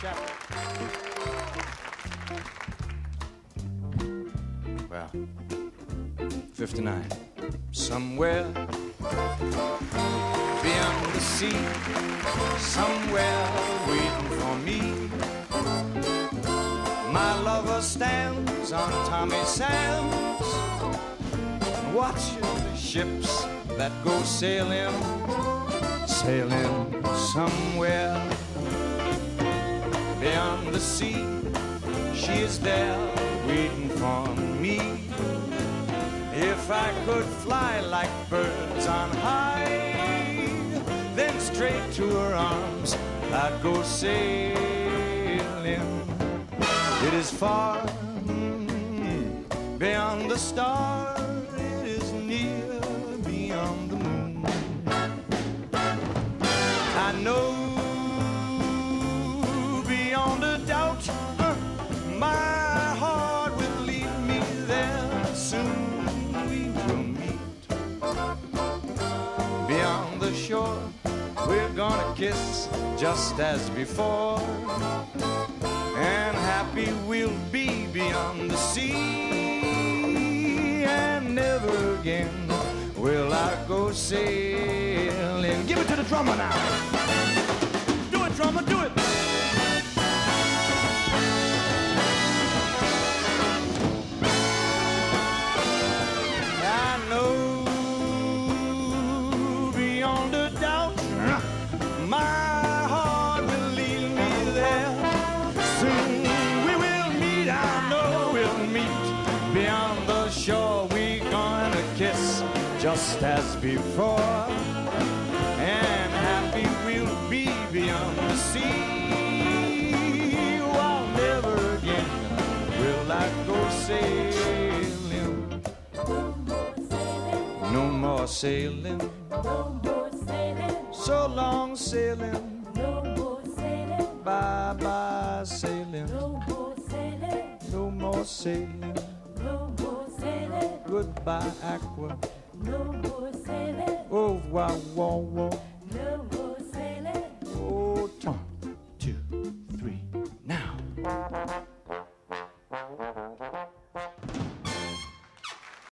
chapter. Well, 59. Somewhere beyond the sea, somewhere waiting for me, my lover stands on Tommy Sands, watching the ships that go sailing, sailing somewhere beyond the sea. She is there waiting for me. If I could fly like birds on high, then straight to her arms I'd go sailing. It is far beyond the stars, it is near beyond the moon. I know beyond a doubt my heart will lead me there. Soon we will meet beyond the shore. We're gonna kiss just as before, and happy we'll be beyond the sea. And never again will I go sailing. Give it to the drummer now. Do it, drummer, do it. I know beyond a doubt my heart will lead me there. Soon we will meet, I know we'll meet beyond the shore. We're gonna kiss just as before, and happy we'll be beyond the sea. While never again will I go sailing. No more sailing. No more sailing. So long sailing. No more sailing. Bye bye sailing. No more sailing. No more sailing. No more sailing. Goodbye aqua. No more sailing. Au revoir, wow, wow.